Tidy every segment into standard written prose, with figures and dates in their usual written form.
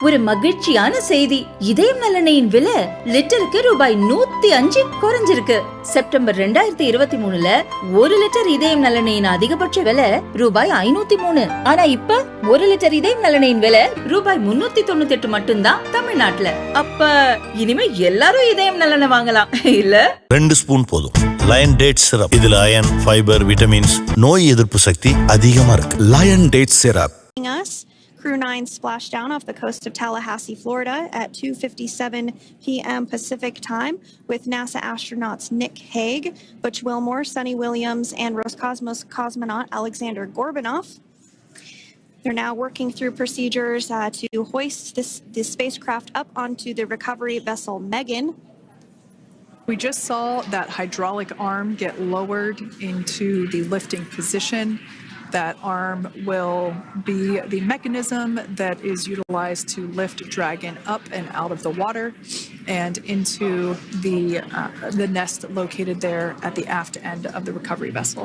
ஒரு மகிழ்ச்சியான செய்தி. இதயம் நலனையின் விலை லிட்டருக்கு ரூபாய் 105 குறைஞ்சிருக்கு. செப்டம்பர் 2023ல 1 லிட்டர் இதயம் நலனையின் அதிகபட்ச விலை ரூபாய் 503. ஆனா இப்ப 1 லிட்டர் இதயம் நலனையின் விலை ரூபாய் 398 மட்டும்தான் தமிழ்நாட்டுல. அப்ப இனிமே எல்லாரும் இதயம் நலனை வாங்கலாம் இல்ல? 2 ஸ்பூன் போதும். Lion date syrup. இதுல அயன், ஃபைபர், விட்டமின்ஸ், நோய் எதிர்ப்பு சக்தி அதிகமா இருக்கு. Lion date syrup. Crew 9 Splashdown off the coast of Tallahassee, Florida at 2:57 p.m. Pacific time with NASA astronauts Nick Hague, Butch Wilmore, Sunny Williams, and Roscosmos cosmonaut Alexander Gorbanov. They're now working through procedures to hoist this spacecraft up onto the recovery vessel Megan. We just saw that hydraulic arm get lowered into the lifting position. That arm will be the mechanism that is utilized to lift Dragon up and out of the water and into the nest located there at the aft end of the recovery vessel.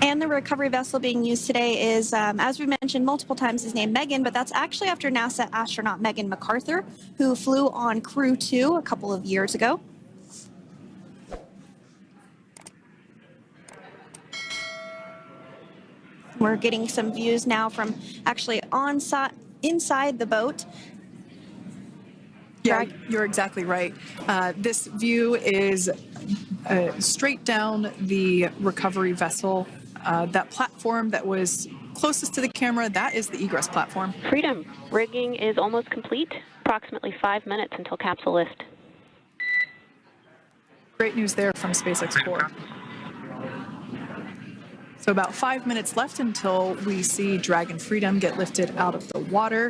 And the recovery vessel being used today is, as we mentioned multiple times, is named Megan, but that's actually after NASA astronaut Megan McArthur, who flew on Crew 2 a couple of years ago. We're getting some views now from actually inside the boat. Yeah, you're exactly right. This view is straight down the recovery vessel. That platform that was closest to the camera, that is the egress platform. Freedom. Rigging is almost complete. Approximately 5 minutes until capsule lift. Great news there from SpaceX Dragon. So about 5 minutes left until we see Dragon Freedom get lifted out of the water.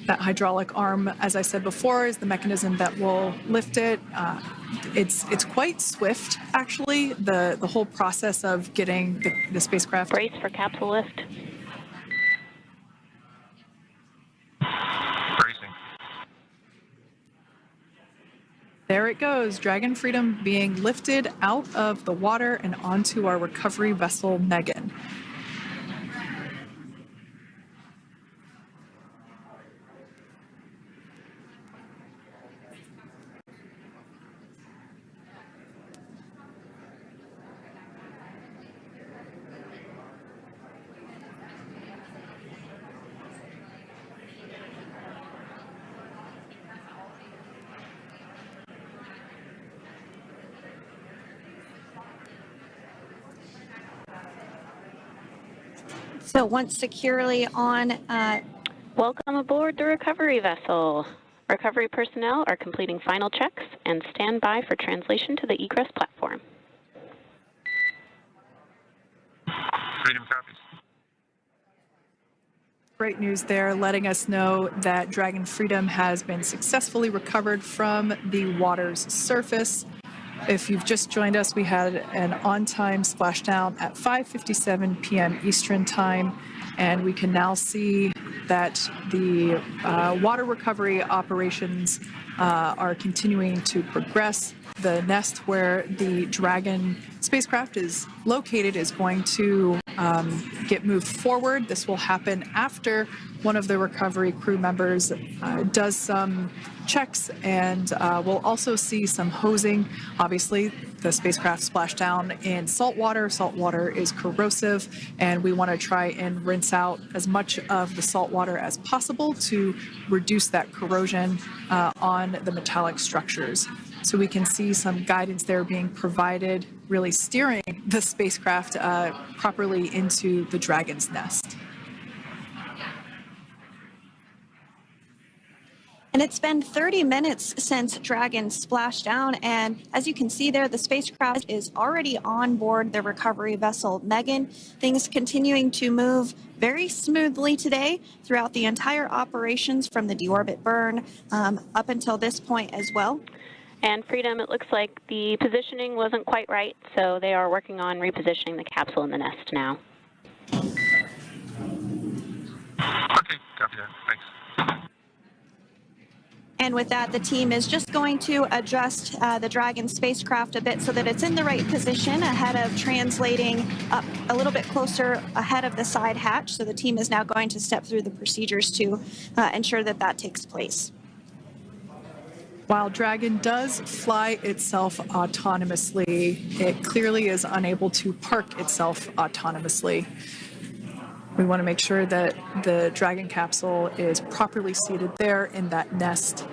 That hydraulic arm, as I said before, is the mechanism that will lift it. It's quite swift, actually, the whole process of getting the spacecraft. Brace for capsule lift. Bracing. There it goes, Dragon Freedom being lifted out of the water and onto our recovery vessel, Megan. So once securely on... Welcome aboard the recovery vessel. Recovery personnel are completing final checks and stand by for translation to the egress platform. Freedom copies. Great news there, letting us know that Dragon Freedom has been successfully recovered from the water's surface. If you've just joined us, we had an on-time splashdown at 5:57 p.m. Eastern Time, and we can now see that the water recovery operations are continuing to progress. The nest where the Dragon spacecraft is located is going to get moved forward. This will happen after one of the recovery crew members does some checks, and we'll also see some hosing. Obviously, the spacecraft splashed down in salt water. Salt water is corrosive, and we want to try and rinse out as much of the salt water as possible to reduce that corrosion on the metallic structures. So we can see some guidance there being provided, really steering the spacecraft properly into the Dragon's nest. And it's been 30 minutes since Dragon splashed down, and as you can see there, the spacecraft is already on board the recovery vessel Megan. Things continuing to move very smoothly today throughout the entire operations from the deorbit burn up until this point as well. And Freedom, it looks like the positioning wasn't quite right, so they are working on repositioning the capsule in the nest now. Okay, copy that. Thanks. And with that, the team is just going to adjust the Dragon spacecraft a bit so that it's in the right position ahead of translating up a little bit closer ahead of the side hatch. So the team is now going to step through the procedures to ensure that that takes place. While Dragon does fly itself autonomously, it clearly is unable to park itself autonomously. We want to make sure that the Dragon capsule is properly seated there in that nest.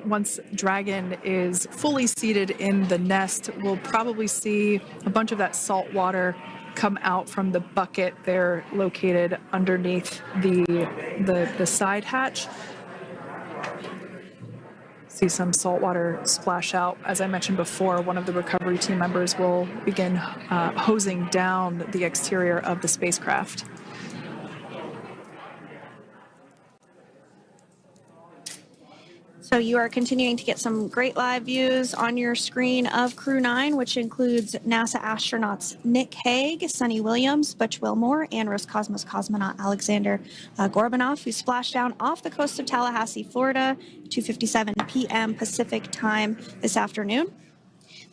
Once Dragon is fully seated in the nest, we'll probably see a bunch of that salt water come out from the bucket there located underneath the side hatch. See some salt water splash out. As I mentioned before, one of the recovery team members will begin hosing down the exterior of the spacecraft. So you are continuing to get some great live views on your screen of Crew 9, which includes NASA astronauts Nick Hague, Sunny Williams, Butch Wilmore, and Roscosmos cosmonaut Alexander Gorbanov, who splashed down off the coast of Tallahassee, Florida, 2:57 p.m. Pacific time this afternoon.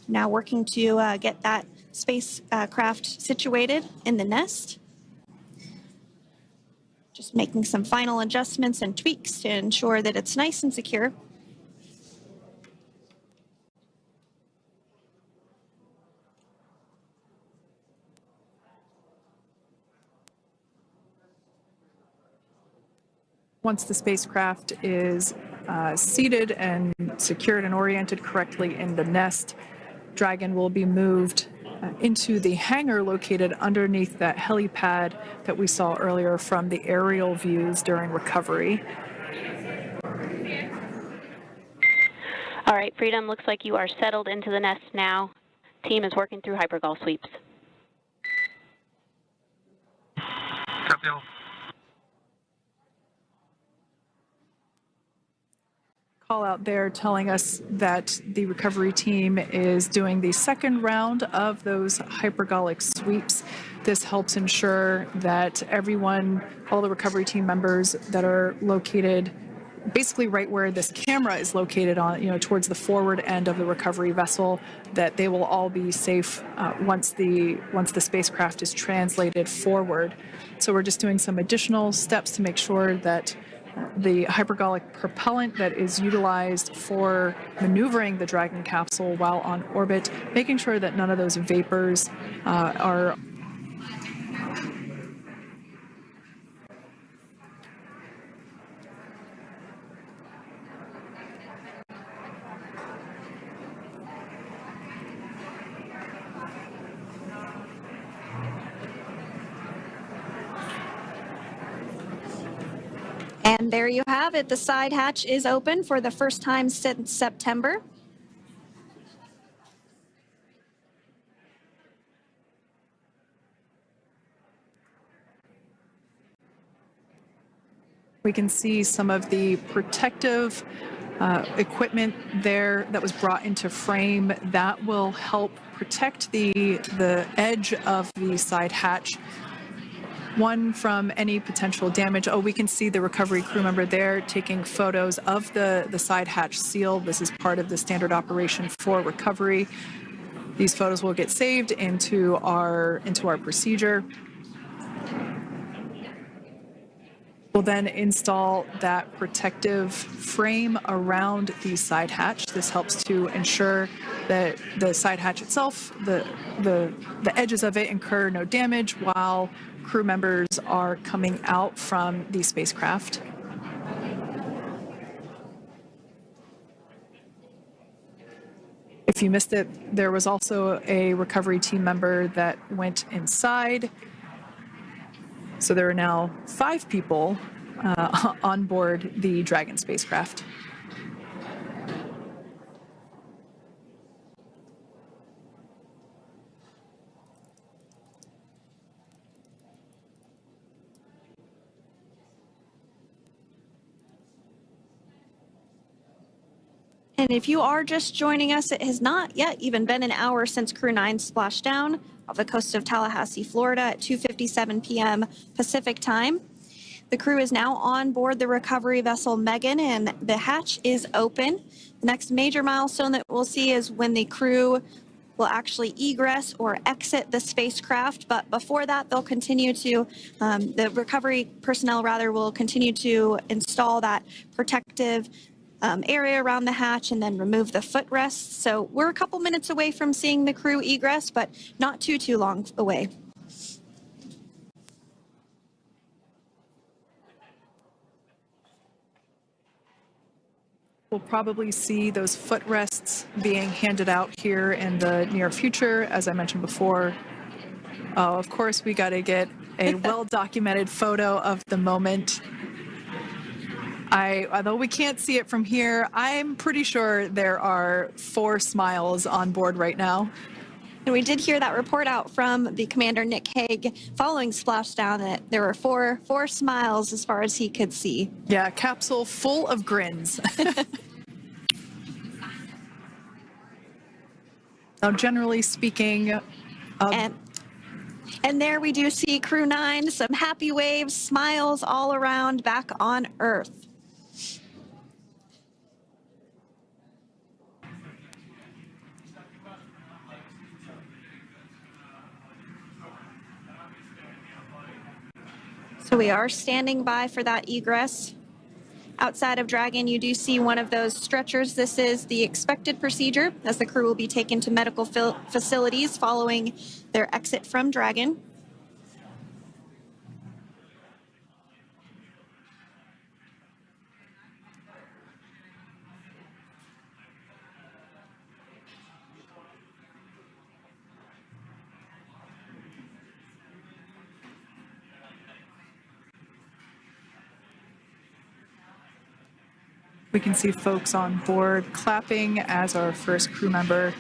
Now working to get that spacecraft situated in the nest. Just making some final adjustments and tweaks to ensure that it's nice and secure. Once the spacecraft is seated and secured and oriented correctly in the nest, Dragon will be moved into the hangar located underneath that helipad that we saw earlier from the aerial views during recovery. All right, Freedom, looks like you are settled into the nest now. Team is working through hypergol sweeps. Copy all. Call out there telling us that the recovery team is doing the second round of those hypergolic sweeps. This helps ensure that everyone, all the recovery team members that are located basically right where this camera is located on, towards the forward end of the recovery vessel, that they will all be safe once the spacecraft is translated forward. So we're just doing some additional steps to make sure that the hypergolic propellant that is utilized for maneuvering the Dragon capsule while on orbit, making sure that none of those vapors are And there you have it. The side hatch is open for the first time since September. We can see some of the protective equipment there that was brought into frame that will help protect the edge of the side hatch. One, from any potential damage. Oh, we can see the recovery crew member there taking photos of the side hatch seal. This is part of the standard operation for recovery. These photos will get saved into our procedure. We'll then install that protective frame around the side hatch. This helps to ensure that the side hatch itself, the edges of it, incur no damage while crew members are coming out from the spacecraft. If you missed it, there was also a recovery team member that went inside. So there are now 5 people on board the Dragon spacecraft. And if you are just joining us, it has not yet even been an hour since Crew 9 splashed down off the coast of Tallahassee, Florida at 2:57 p.m. Pacific time. The crew is now on board the recovery vessel Megan, and the hatch is open. The next major milestone that we'll see is when the crew will actually egress or exit the spacecraft. But before that, they'll continue to, the recovery personnel rather, will continue to install that protective area around the hatch and then remove the footrests. So we're a couple minutes away from seeing the crew egress, but not too long away. We'll probably see those footrests being handed out here in the near future, as I mentioned before. Of course, we got to get a well-documented photo of the moment. Although we can't see it from here, I'm pretty sure there are 4 smiles on board right now. And we did hear that report out from the commander, Nick Hague, following Splashdown, that there were four smiles as far as he could see. Yeah, capsule full of grins. Now, generally speaking, And there we do see Crew 9, some happy waves, smiles all around back on Earth. So we are standing by for that egress. Outside of Dragon, you do see one of those stretchers. This is the expected procedure as the crew will be taken to medical facilities following their exit from Dragon. we can see folks on board clapping as our first crew member.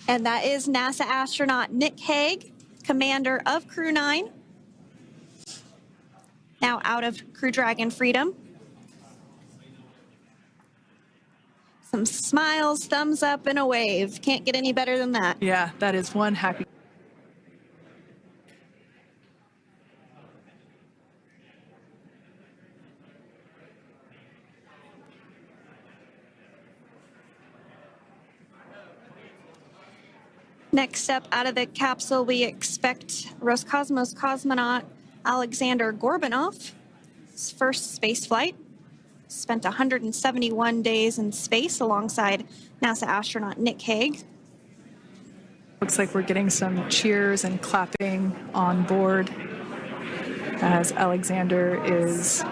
And that is NASA astronaut Nick Hague, commander of Crew 9, now out of Crew Dragon Freedom. Some smiles, thumbs up, and a wave. Can't get any better than that. Yeah, that is one happy. Next up, out of the capsule, we expect Roscosmos cosmonaut Alexander Gorbanov. His first space flight. Spent 171 days in space alongside NASA astronaut Nick Hague. Looks like we're getting some cheers and clapping on board as Alexander is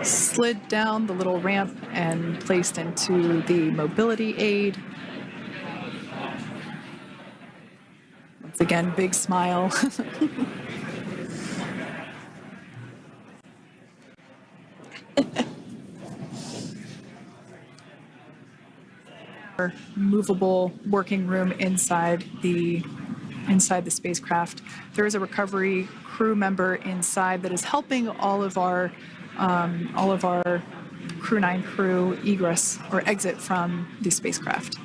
slid down the little ramp and placed into the mobility aid. Once again, big smile. Movable working room inside the spacecraft. There is a recovery crew member inside that is helping all of our Crew 9 crew egress or exit from the spacecraft.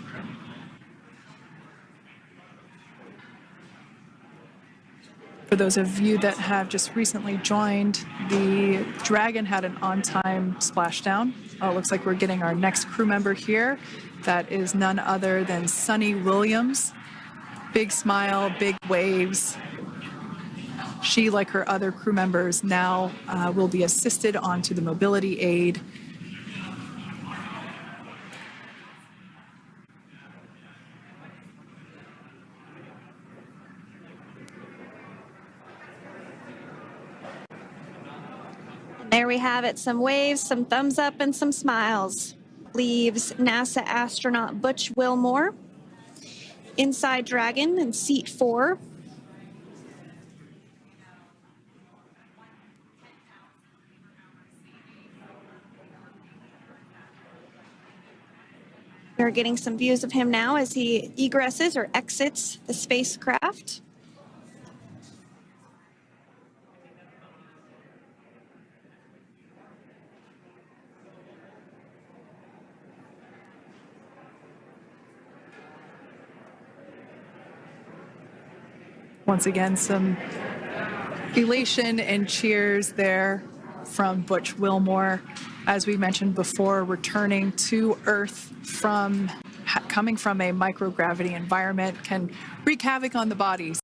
For those of you that have just recently joined, the Dragon had an on-time splashdown. Looks like we're getting our next crew member here. That is none other than Sunny Williams. Big smile, big waves. She, like her other crew members, now will be assisted onto the mobility aid. There we have it, some waves, some thumbs up, and some smiles. Leaves NASA astronaut Butch Wilmore inside Dragon in seat 4. We're getting some views of him now as he egresses or exits the spacecraft. Once again, some elation and cheers there from Butch Wilmore. As we mentioned before, returning to Earth from coming from a microgravity environment can wreak havoc on the bodies.